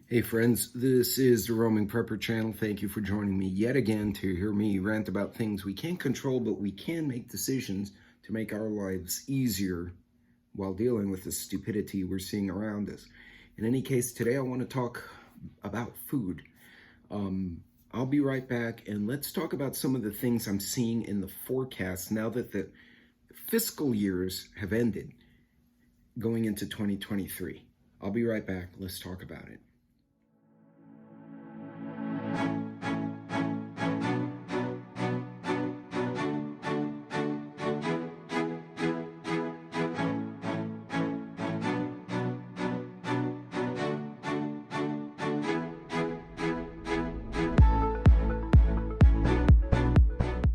Hey friends, this is the Roaming Prepper channel. Thank you for joining me yet again to hear me rant about things we can't control, but we can make decisions to make our lives easier while dealing with the stupidity we're seeing around us. In any case, today I want to talk about food. I'll be right back, and let's talk about some of the things I'm seeing in the forecast now that the fiscal years have ended going into 2023. I'll be right back. Let's talk about it.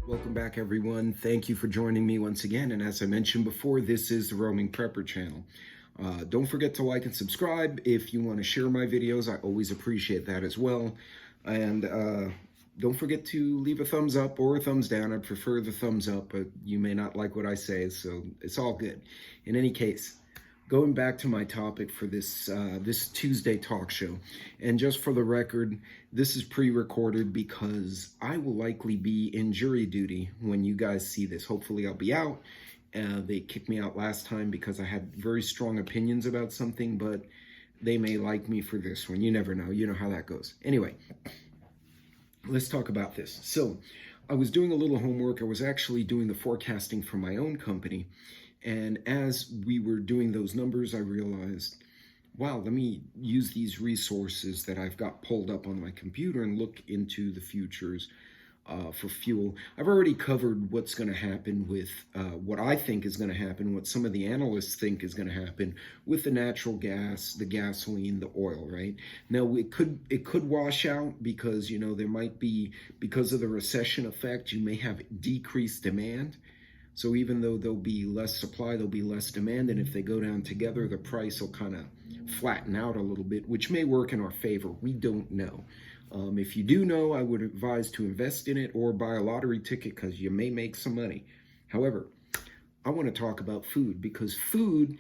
Welcome back, everyone. Thank you for joining me once again. And as I mentioned before, this is the Roaming Prepper channel. Don't forget to like and subscribe. If you want to share my videos, I always appreciate that as well. And don't forget to leave a thumbs up or a thumbs down. I prefer the thumbs up, but you may not like what I say, so it's all good. In any case, going back to my topic for this Tuesday talk show, and just for the record, this is pre-recorded because I will likely be in jury duty when you guys see this. Hopefully I'll be out. They kicked me out last time because I had very strong opinions about something, but they may like me for this one. You never know. You know how that goes. Anyway, let's talk about this. So I was doing a little homework. I was actually doing the forecasting for my own company. And as we were doing those numbers, I realized, wow, let me use these resources that I've got pulled up on my computer and look into the futures for fuel. I've already covered what's going to happen with what I think is going to happen, what some of the analysts think is going to happen with the natural gas, the gasoline, the oil, right? Now, it could wash out because, you know, there might be, because of the recession effect, you may have decreased demand. So even though there'll be less supply, there'll be less demand. And if they go down together, the price will kind of flatten out a little bit, which may work in our favor. We don't know. If you do know, I would advise to invest in it or buy a lottery ticket because you may make some money. However, I want to talk about food because food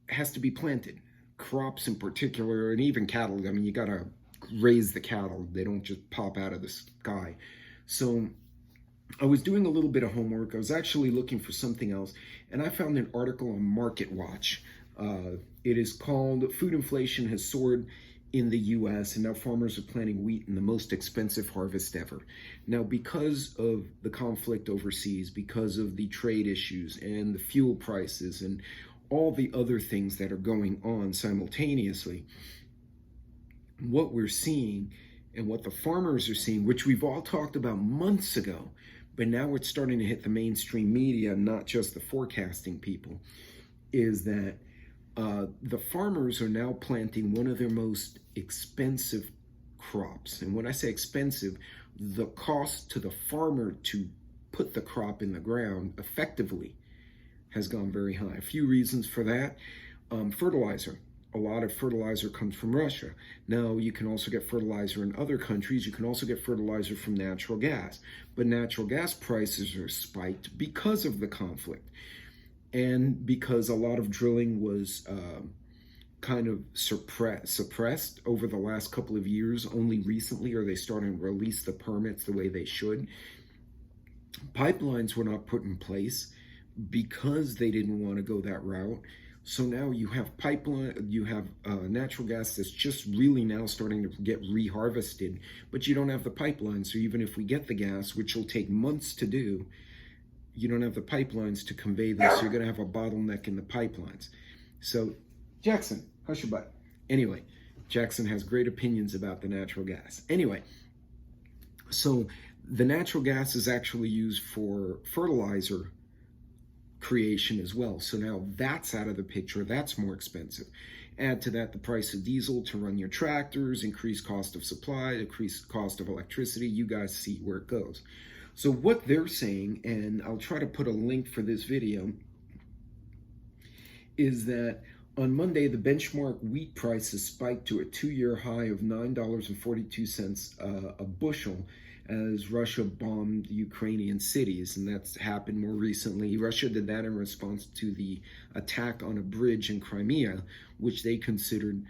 has to be planted. Crops in particular, and even cattle. I mean, you got to raise the cattle. They don't just pop out of the sky. So I was doing a little bit of homework. I was actually looking for something else, and I found an article on Market Watch. It is called Food Inflation Has Soared in the U.S., and now farmers are planting wheat in the most expensive harvest ever. Now, because of the conflict overseas, because of the trade issues and the fuel prices and all the other things that are going on simultaneously, what we're seeing and what the farmers are seeing, which we've all talked about months ago, but now it's starting to hit the mainstream media, not just the forecasting people, is that the farmers are now planting one of their most expensive crops. And when I say expensive, the cost to the farmer to put the crop in the ground effectively has gone very high. A few reasons for that. Fertilizer. A lot of fertilizer comes from Russia. Now, you can also get fertilizer in other countries. You can also get fertilizer from natural gas. But natural gas prices are spiked because of the conflict. And because a lot of drilling was kind of suppressed over the last couple of years. Only recently are they starting to release the permits the way they should. Pipelines were not put in place because they didn't want to go that route. So now you have natural gas that's just really now starting to get reharvested, but you don't have the pipeline. So even if we get the gas, which will take months to do, you don't have the pipelines to convey this. So you're going to have a bottleneck in the pipelines. So Jackson, hush your butt. Anyway, Jackson has great opinions about the natural gas. Anyway, so the natural gas is actually used for fertilizer creation as well. So now that's out of the picture. That's more expensive. Add to that the price of diesel to run your tractors, increased cost of supply, increased cost of electricity. You guys see where it goes. So what they're saying, and I'll try to put a link for this video, is that on Monday, the benchmark wheat prices spiked to a 2-year high of $9.42 a bushel as Russia bombed Ukrainian cities, and that's happened more recently. Russia did that in response to the attack on a bridge in Crimea, which they considered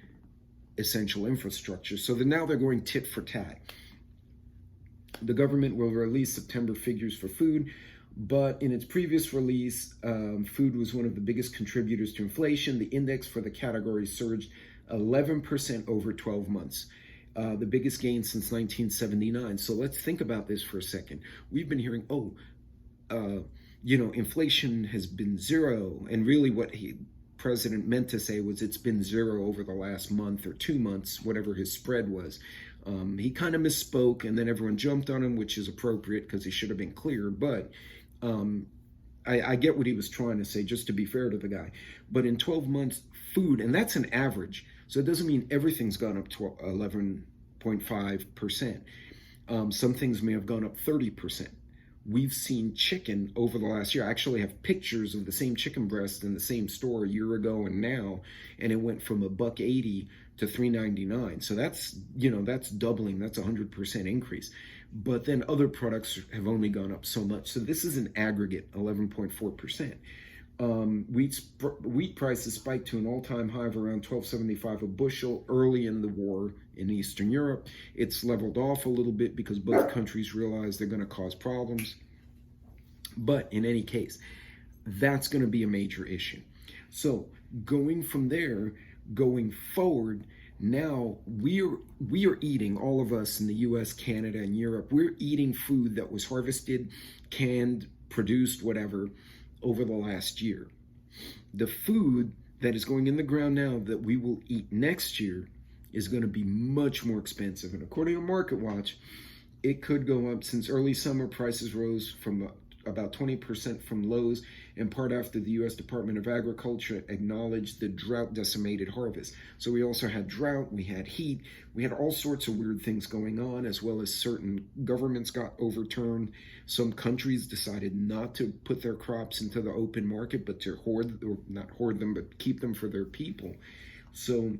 essential infrastructure. So now they're going tit for tat. The government will release September figures for food, but in its previous release, food was one of the biggest contributors to inflation. The index for the category surged 11% over 12 months, the biggest gain since 1979. So let's think about this for a second. We've been hearing, inflation has been zero, and really what president meant to say was it's been zero over the last month or 2 months, whatever his spread was. He kind of misspoke, and then everyone jumped on him, which is appropriate because he should have been clear. But I get what he was trying to say, just to be fair to the guy. But in 12 months, food, and that's an average, so it doesn't mean everything's gone up to 11.5%. Some things may have gone up 30%. We've seen chicken over the last year. I actually have pictures of the same chicken breast in the same store a year ago and now, and it went from $1.80 to $3.99. So that's doubling. That's 100% increase. But then other products have only gone up so much. So this is an aggregate 11.4%. Wheat prices spiked to an all-time high of around $12.75 a bushel early in the war in Eastern Europe. It's leveled off a little bit because both countries realize they're going to cause problems. But in any case, that's going to be a major issue. So going from there, going forward, now we are eating, all of us in the US, Canada, and Europe, we're eating food that was harvested, canned, produced, whatever, over the last year. The food that is going in the ground now that we will eat next year is going to be much more expensive. And according to Market Watch, it could go up. Since early summer, prices rose from about 20% from lows, in part after the U.S. Department of Agriculture acknowledged the drought-decimated harvest. So we also had drought, we had heat, we had all sorts of weird things going on, as well as certain governments got overturned. Some countries decided not to put their crops into the open market, but to not hoard them, but keep them for their people. So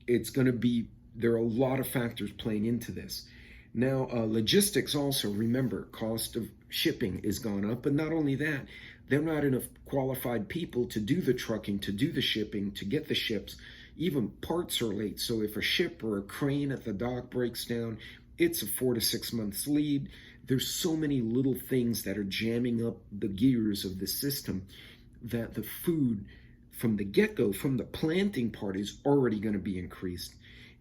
it's going to be, there are a lot of factors playing into this. Now, logistics also, remember, cost of shipping is gone up, but not only that, there are not enough qualified people to do the trucking, to do the shipping, to get the ships. Even parts are late. So if a ship or a crane at the dock breaks down, it's a 4 to 6 months lead. There's so many little things that are jamming up the gears of the system that the food from the get-go, from the planting part, is already going to be increased.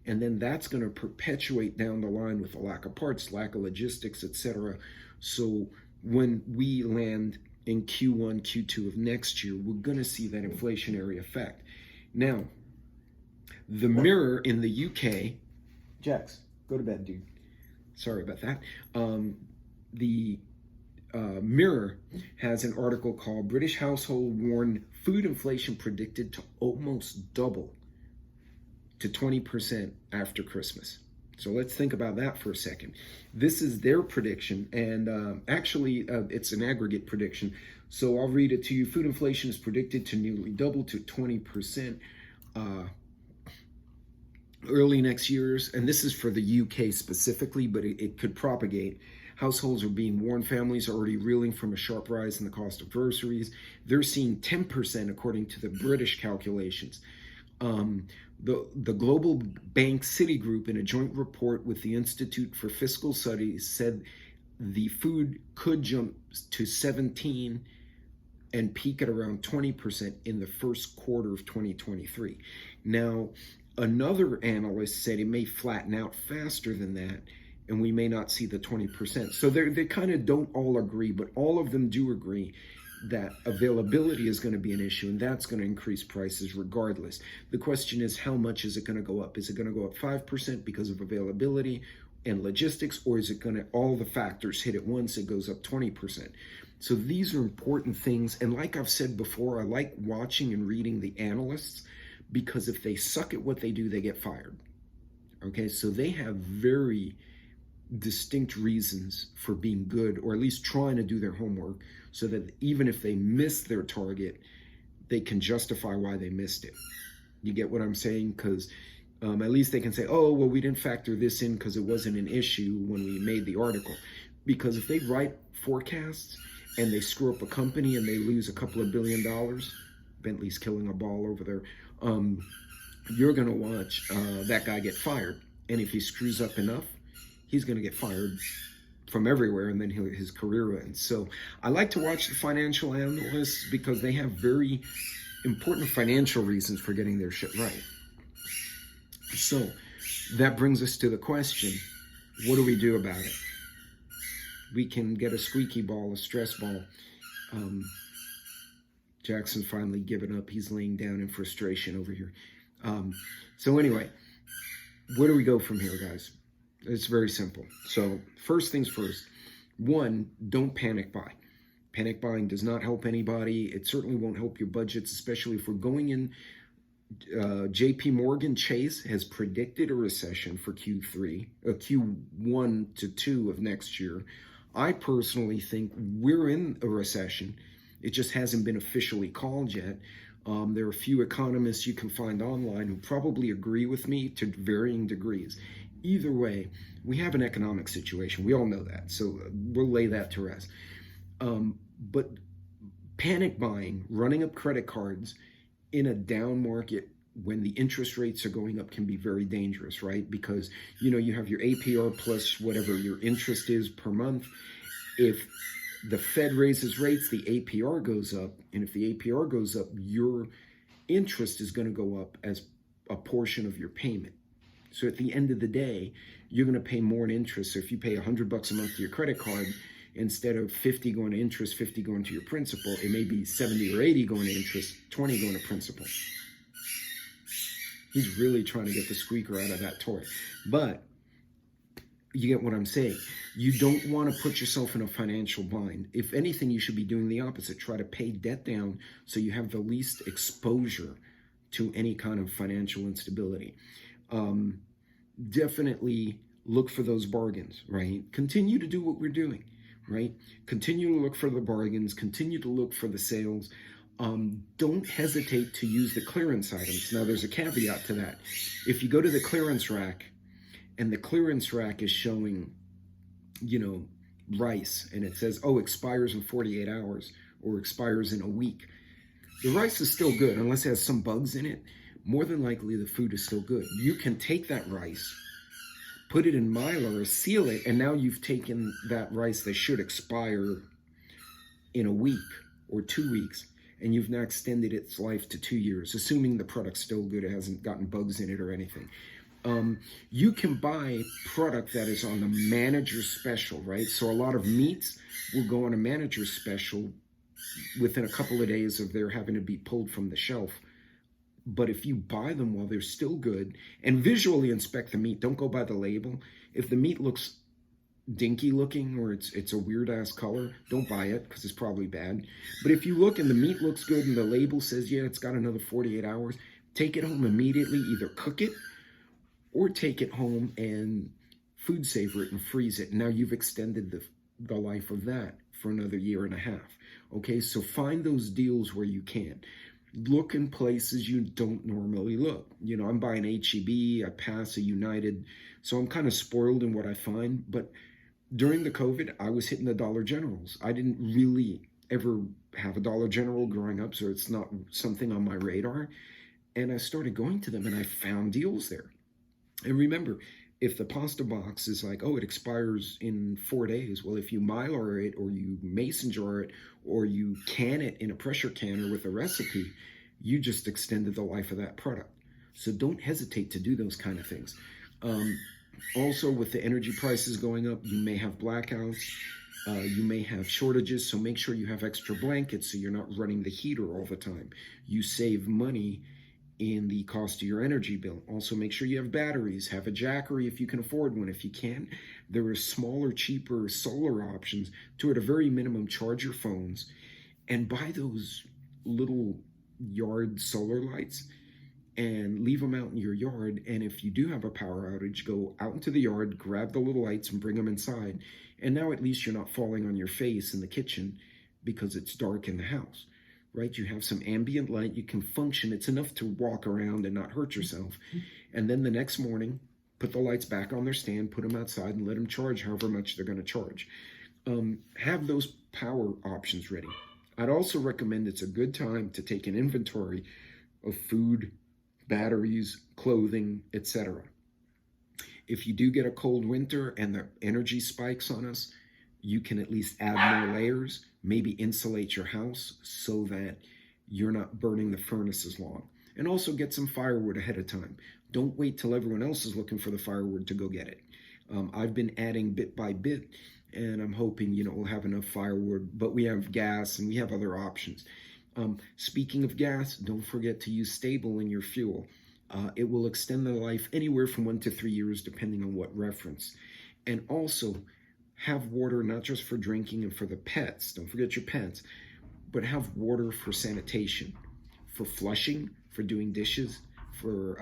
And then that's going to perpetuate down the line with a lack of parts, lack of logistics, etc. So when we land in Q1, Q2 of next year, we're going to see that inflationary effect. Now, the Mirror in the UK, Jax, go to bed, dude. Sorry about that. The Mirror has an article called British Household Warn Food Inflation Predicted to Almost Double to 20% after Christmas. So let's think about that for a second. This is their prediction, and actually it's an aggregate prediction. So I'll read it to you. Food inflation is predicted to nearly double to 20% early next year. And this is for the UK specifically, but it could propagate. Households are being warned. Families are already reeling from a sharp rise in the cost of groceries. They're seeing 10% according to the British calculations. The global bank Citigroup, in a joint report with the Institute for Fiscal Studies, said the food could jump to 17% and peak at around 20% in the first quarter of 2023. Now, another analyst said it may flatten out faster than that, and we may not see the 20%. So they kind of don't all agree, but all of them do agree that availability is going to be an issue, and that's going to increase prices regardless. The question is, how much is it going to go up? Is it going to go up 5% because of availability and logistics, or is it going to, all the factors hit at once, it goes up 20%? So these are important things, and like I've said before, I like watching and reading the analysts, because if they suck at what they do, they get fired. Okay, so they have very distinct reasons for being good, or at least trying to do their homework, so that even if they miss their target, they can justify why they missed it. You get what I'm saying? Because at least they can say, oh, well, we didn't factor this in because it wasn't an issue when we made the article. Because if they write forecasts and they screw up a company and they lose a couple of $1 billion, Bentley's killing a ball over there, you're going to watch that guy get fired. And if he screws up enough, he's going to get fired from everywhere, and then his career ends. So I like to watch the financial analysts because they have very important financial reasons for getting their shit right. So that brings us to the question, what do we do about it? We can get a squeaky ball, a stress ball. Jackson finally given up. He's laying down in frustration over here. So anyway, where do we go from here, guys? It's very simple. So first things first, one, don't panic buy. Panic buying does not help anybody. It certainly won't help your budgets, especially if we're going in. JP Morgan Chase has predicted a recession for Q1 to 2 of next year. I personally think we're in a recession. It just hasn't been officially called yet. There are a few economists you can find online who probably agree with me to varying degrees. Either way, we have an economic situation. We all know that. So we'll lay that to rest. But panic buying, running up credit cards in a down market when the interest rates are going up can be very dangerous, right? Because, you have your APR plus whatever your interest is per month. If the Fed raises rates, the APR goes up. And if the APR goes up, your interest is going to go up as a portion of your payment. So at the end of the day, you're going to pay more in interest. So if you pay $100 a month to your credit card, instead of 50 going to interest, 50 going to your principal, it may be 70 or 80 going to interest, 20 going to principal. He's really trying to get the squeaker out of that toy. But you get what I'm saying. You don't want to put yourself in a financial bind. If anything, you should be doing the opposite. Try to pay debt down so you have the least exposure to any kind of financial instability. Definitely look for those bargains, right? Continue to do what we're doing, right? Continue to look for the bargains, continue to look for the sales. Don't hesitate to use the clearance items. Now, there's a caveat to that. If you go to the clearance rack and the clearance rack is showing, rice, and it says, expires in 48 hours or expires in a week, the rice is still good unless it has some bugs in it. More than likely, the food is still good. You can take that rice, put it in Mylar, seal it, and now you've taken that rice that should expire in a week or 2 weeks, and you've now extended its life to 2 years, assuming the product's still good, it hasn't gotten bugs in it or anything. You can buy product that is on the manager special, right? So a lot of meats will go on a manager special within a couple of days of their having to be pulled from the shelf. But if you buy them while they're still good and visually inspect the meat, don't go by the label. If the meat looks dinky looking or it's a weird ass color, don't buy it because it's probably bad. But if you look and the meat looks good and the label says, yeah, it's got another 48 hours, take it home immediately, either cook it or take it home and food savor it and freeze it. Now you've extended the life of that for another year and a half. Okay, so find those deals where you can. Look in places you don't normally look. I'm buying HEB, I pass a United, so I'm kind of spoiled in what I find. But during the COVID, I was hitting the Dollar Generals. I didn't really ever have a Dollar General growing up, so it's not something on my radar. And I started going to them and I found deals there. And remember, if the pasta box is like, it expires in 4 days, well, if you Mylar it or you mason jar it or you can it in a pressure canner with a recipe, you just extended the life of that product. So don't hesitate to do those kind of things. Also, with the energy prices going up, you may have blackouts, you may have shortages, so make sure you have extra blankets so you're not running the heater all the time. You save money in the cost of your energy bill. Also, make sure you have batteries, have a Jackery if you can afford one. If you can't, there are smaller, cheaper solar options to, at a very minimum, charge your phones and buy those little yard solar lights and leave them out in your yard. And if you do have a power outage, go out into the yard, grab the little lights and bring them inside. And now at least you're not falling on your face in the kitchen because it's dark in the house. Right? You have some ambient light, you can function. It's enough to walk around and not hurt yourself. And then the next morning, put the lights back on their stand, put them outside and let them charge however much they're going to charge. Have those power options ready. I'd also recommend it's a good time to take an inventory of food, batteries, clothing, etc. If you do get a cold winter and the energy spikes on us, you can at least add more layers, maybe insulate your house so that you're not burning the furnace as long. And also get some firewood ahead of time. Don't wait till everyone else is looking for the firewood to go get it. I've been adding bit by bit, and I'm hoping, we'll have enough firewood, but we have gas and we have other options. Speaking of gas, don't forget to use stable in your fuel. It will extend the life anywhere from 1 to 3 years, depending on what reference. And also, have water not just for drinking and for the pets. Don't forget your pets, but have water for sanitation, for flushing, for doing dishes, for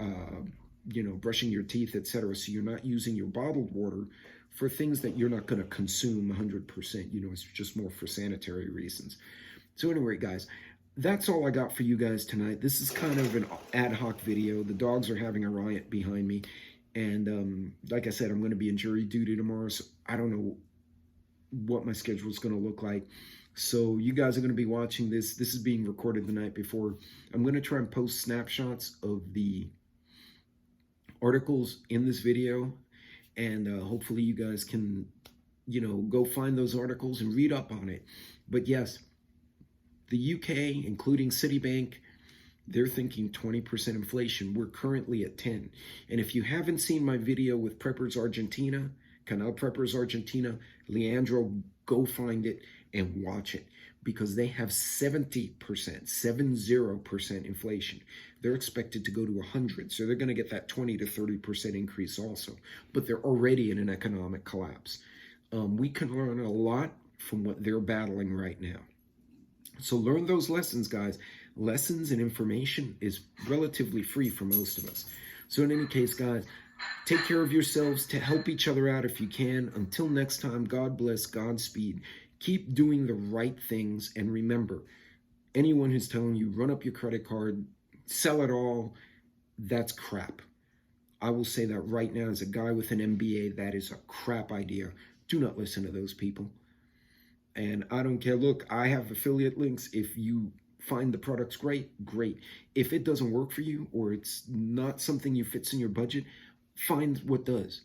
brushing your teeth, etc. So you're not using your bottled water for things that you're not going to consume 100%. It's just more for sanitary reasons. So anyway, guys, that's all I got for you guys tonight. This is kind of an ad hoc video. The dogs are having a riot behind me. And like I said, I'm going to be in jury duty tomorrow, so I don't know what my schedule is going to look like. So you guys are going to be watching this. This is being recorded the night before. I'm going to try and post snapshots of the articles in this video. And hopefully you guys can, go find those articles and read up on it. But yes, the UK, including Citibank, they're thinking 20% inflation. We're currently at 10. And if you haven't seen my video with Preppers Argentina, Canal Preppers Argentina, Leandro, go find it and watch it, because they have 70% inflation. They're expected to go to 100. So they're going to get that 20 to 30% increase also. But they're already in an economic collapse. We can learn a lot from what they're battling right now. So learn those lessons, guys. Lessons and information is relatively free for most of us. So in any case, guys, take care of yourselves, to help each other out if you can. Until next time, God bless, Godspeed. Keep doing the right things. And remember, anyone who's telling you run up your credit card, sell it all, that's crap. I will say that right now as a guy with an MBA, that is a crap idea. Do not listen to those people. And I don't care. Look, I have affiliate links. If you find the products great, great. If it doesn't work for you, or it's not something you fits in your budget, find what does.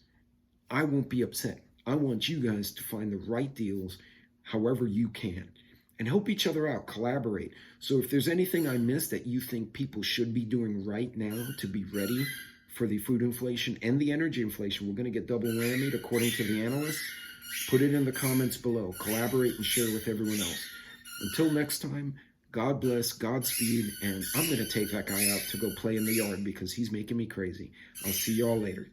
I won't be upset. I want you guys to find the right deals however you can, and help each other out, collaborate. So if there's anything I missed that you think people should be doing right now to be ready for the food inflation and the energy inflation, we're going to get double whammied according to the analysts, put it in the comments below. Collaborate and share with everyone else. Until next time, God bless, Godspeed, and I'm going to take that guy out to go play in the yard because he's making me crazy. I'll see y'all later.